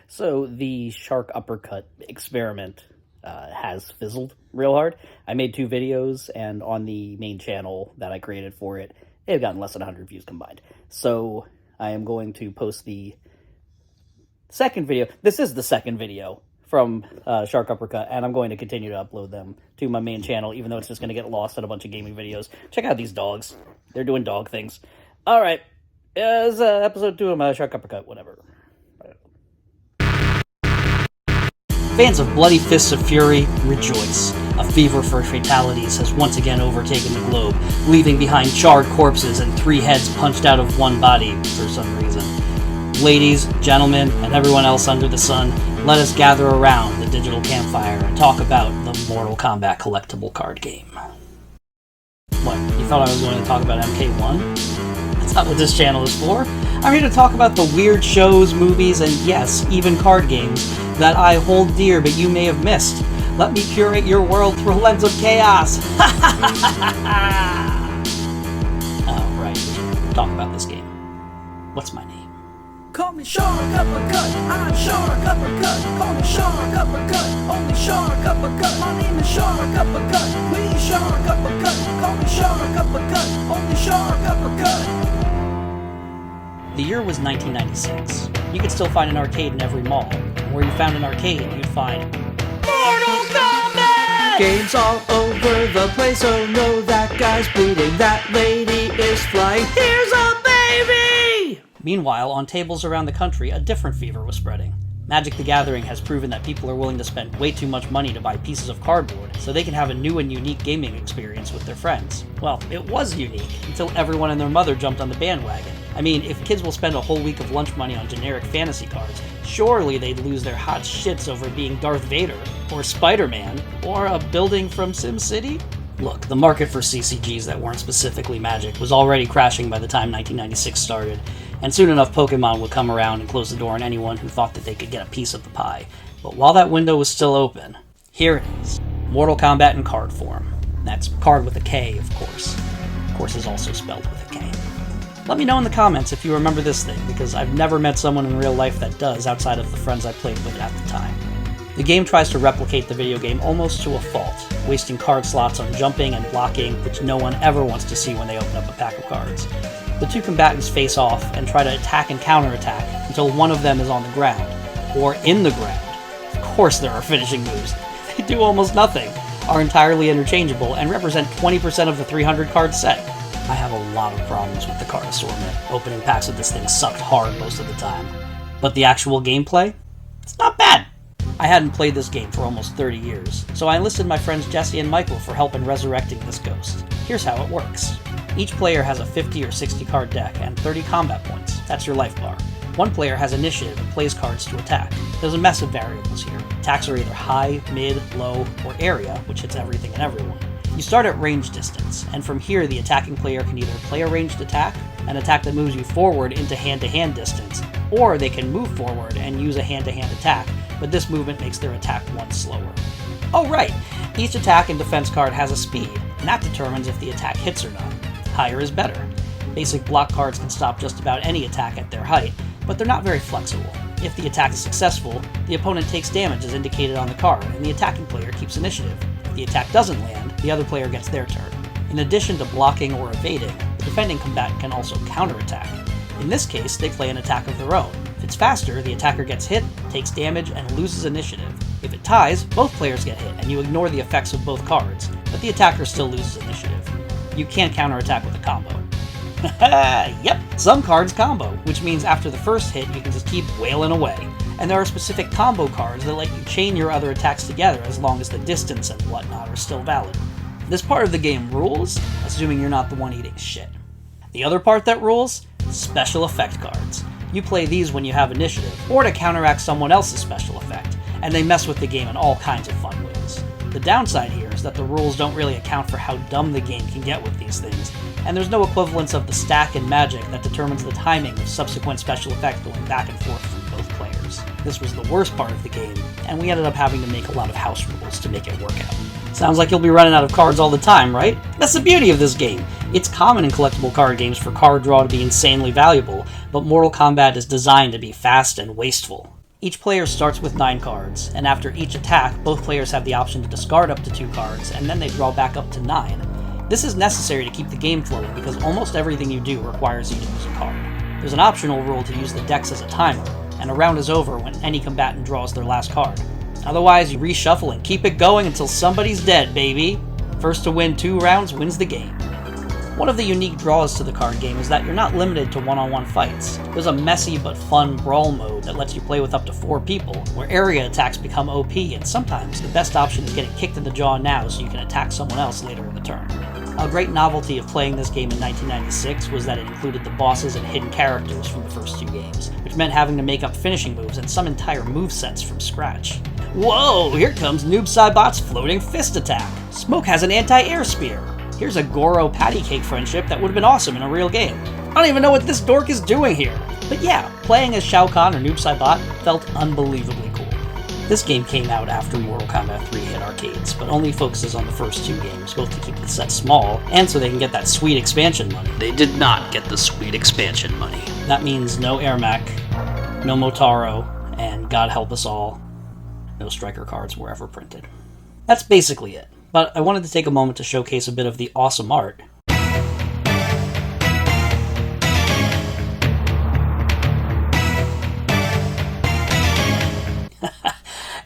So the shark uppercut experiment has fizzled real hard. I made 2 videos, and on the main channel that I created for it, they've gotten less than 100 views combined. So I am going to post the second video. This is the second video from Shark Uppercut, and I'm going to continue to upload them to my main channel, even though it's just going to get lost in a bunch of gaming videos. Check out these dogs. They're doing dog things. All right. This is episode 2 of my Shark Uppercut, whatever. Fans of Bloody Fists of Fury, rejoice. A fever for fatalities has once again overtaken the globe, leaving behind charred corpses and 3 heads punched out of one body for some reason. Ladies, gentlemen, and everyone else under the sun, let us gather around the digital campfire and talk about the Mortal Kombat collectible card game. What, you thought I was going to talk about MK1? That's not what this channel is for. I'm here to talk about the weird shows, movies, and yes, even card games that I hold dear but you may have missed. Let me curate your world through a lens of chaos. Oh, right. Talk about this game. What's my name? Call me Shark Uppercut, I'm Shark Uppercut. Call me Shark Uppercut, only Shark Uppercut. My name is Shark Uppercut, please Shark Uppercut. Call me Shark Uppercut, only Shark Uppercut. The year was 1996. You could still find an arcade in every mall. And where you found an arcade, you'd find Mortal Kombat! Games all over the place, oh no, that guy's bleeding, that lady is flying, here's a baby! Meanwhile, on tables around the country, a different fever was spreading. Magic the Gathering has proven that people are willing to spend way too much money to buy pieces of cardboard so they can have a new and unique gaming experience with their friends. Well, it was unique until everyone and their mother jumped on the bandwagon. I mean, if kids will spend a whole week of lunch money on generic fantasy cards, surely they'd lose their hot shits over being Darth Vader, or Spider-Man, or a building from SimCity? Look, the market for CCGs that weren't specifically Magic was already crashing by the time 1996 started, and soon enough Pokemon would come around and close the door on anyone who thought that they could get a piece of the pie. But while that window was still open, here it is. Mortal Kombat in card form. That's card with a K, of course. Of course is also spelled with a K. Let me know in the comments if you remember this thing, because I've never met someone in real life that does outside of the friends I played with at the time. The game tries to replicate the video game almost to a fault, wasting card slots on jumping and blocking, which no one ever wants to see when they open up a pack of cards. The 2 combatants face off and try to attack and counterattack until one of them is on the ground, or in the ground. Of course there are finishing moves. They do almost nothing, are entirely interchangeable, and represent 20% of the 300 card set. I have a lot of problems with the card assortment. Opening packs of this thing sucked hard most of the time. But the actual gameplay? It's not bad! I hadn't played this game for almost 30 years, so I enlisted my friends Jesse and Michael for help in resurrecting this ghost. Here's how it works. Each player has a 50 or 60 card deck and 30 combat points. That's your life bar. One player has initiative and plays cards to attack. There's a mess of variables here. Attacks are either high, mid, low, or area, which hits everything and everyone. You start at range distance, and from here the attacking player can either play a ranged attack, an attack that moves you forward into hand-to-hand distance, or they can move forward and use a hand-to-hand attack, but this movement makes their attack 1 slower. Oh right, each attack and defense card has a speed, and that determines if the attack hits or not. Higher is better. Basic block cards can stop just about any attack at their height, but they're not very flexible. If the attack is successful, the opponent takes damage as indicated on the card, and the attacking player keeps initiative. If the attack doesn't land, the other player gets their turn. In addition to blocking or evading, the defending combatant can also counterattack. In this case, they play an attack of their own. If it's faster, the attacker gets hit, takes damage, and loses initiative. If it ties, both players get hit, and you ignore the effects of both cards, but the attacker still loses initiative. You can't counterattack with a combo. Yep, some cards combo, which means after the first hit you can just keep wailing away. And there are specific combo cards that let you chain your other attacks together as long as the distance and whatnot are still valid. This part of the game rules, assuming you're not the one eating shit. The other part that rules? Special effect cards. You play these when you have initiative, or to counteract someone else's special effect, and they mess with the game in all kinds of fun ways. The downside here is that the rules don't really account for how dumb the game can get with these things, and there's no equivalence of the stack in Magic that determines the timing of subsequent special effects going back and forth from both players. This was the worst part of the game, and we ended up having to make a lot of house rules to make it work out. Sounds like you'll be running out of cards all the time, right? That's the beauty of this game. It's common in collectible card games for card draw to be insanely valuable, but Mortal Kombat is designed to be fast and wasteful. Each player starts with 9 cards, and after each attack, both players have the option to discard up to 2 cards, and then they draw back up to 9. This is necessary to keep the game flowing because almost everything you do requires you to use a card. There's an optional rule to use the decks as a timer, and a round is over when any combatant draws their last card. Otherwise, you reshuffle and keep it going until somebody's dead, baby! First to win 2 rounds wins the game. One of the unique draws to the card game is that you're not limited to one-on-one fights. There's a messy but fun brawl mode that lets you play with up to 4 people, where area attacks become OP, and sometimes the best option is getting kicked in the jaw now so you can attack someone else later in the turn. A great novelty of playing this game in 1996 was that it included the bosses and hidden characters from the first 2 games, which meant having to make up finishing moves and some entire movesets from scratch. Whoa, here comes Noob Saibot's floating fist attack! Smoke has an anti-air spear! Here's a Goro patty cake friendship that would have been awesome in a real game. I don't even know what this dork is doing here! But yeah, playing as Shao Kahn or Noob Saibot felt unbelievably cool. This game came out after Mortal Kombat 3 hit arcades, but only focuses on the first 2 games, both to keep the set small, and so they can get that sweet expansion money. They did not get the sweet expansion money. That means no Ermac, no Motaro, and God help us all, no striker cards were ever printed. That's basically it. But I wanted to take a moment to showcase a bit of the awesome art.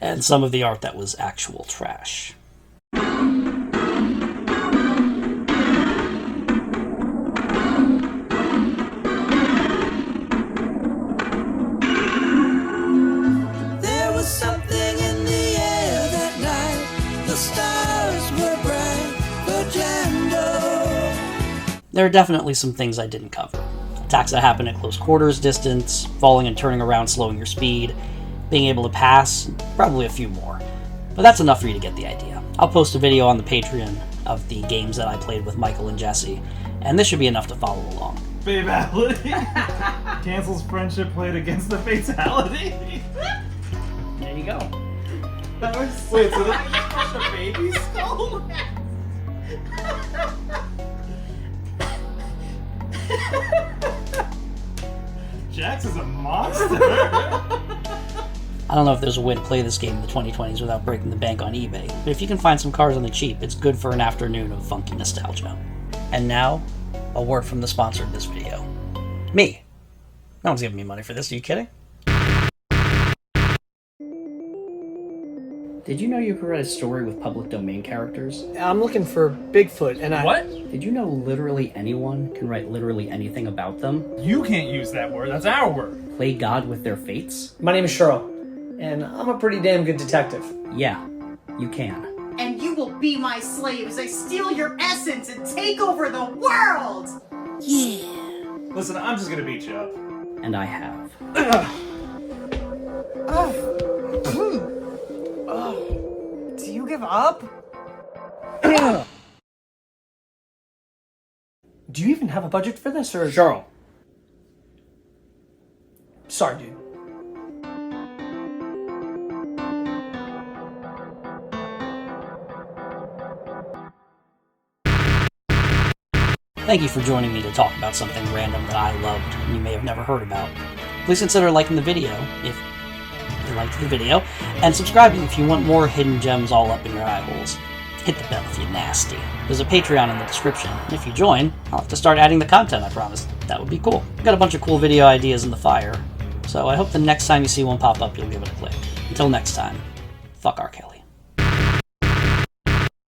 And some of the art that was actual trash. There was something in the air that night. The stars were bright for Jando. There are definitely some things I didn't cover. Attacks that happen at close quarters distance, falling and turning around slowing your speed, being able to pass, probably a few more. But that's enough for you to get the idea. I'll post a video on the Patreon of the games that I played with Michael and Jesse, and this should be enough to follow along. Fatality? Cancels friendship played against the fatality? There you go. Wait, so did you crush a baby skull? Jax is a monster! I don't know if there's a way to play this game in the 2020s without breaking the bank on eBay, but if you can find some cards on the cheap, it's good for an afternoon of funky nostalgia. And now, a word from the sponsor of this video. Me. No one's giving me money for this, are you kidding? Did you know you could write a story with public domain characters? I'm looking for Bigfoot, and I... What? Did you know literally anyone can write literally anything about them? You can't use that word, that's our word. Play God with their fates? My name is Cheryl, and I'm a pretty damn good detective. Yeah, you can. And you will be my slave as I steal your essence and take over the world! Listen, I'm just gonna beat you up. And I have. Do you give up? Do you even have a budget for this, or... Cheryl. Sorry, dude. Thank you for joining me to talk about something random that I loved and you may have never heard about. Please consider liking the video if you liked the video, and subscribing if you want more hidden gems all up in your eye holes. Hit the bell if you're nasty. There's a Patreon in the description, and if you join, I'll have to start adding the content, I promise. That would be cool. I've got a bunch of cool video ideas in the fire, so I hope the next time you see one pop up, you'll give it a click. Until next time, fuck R. Kelly.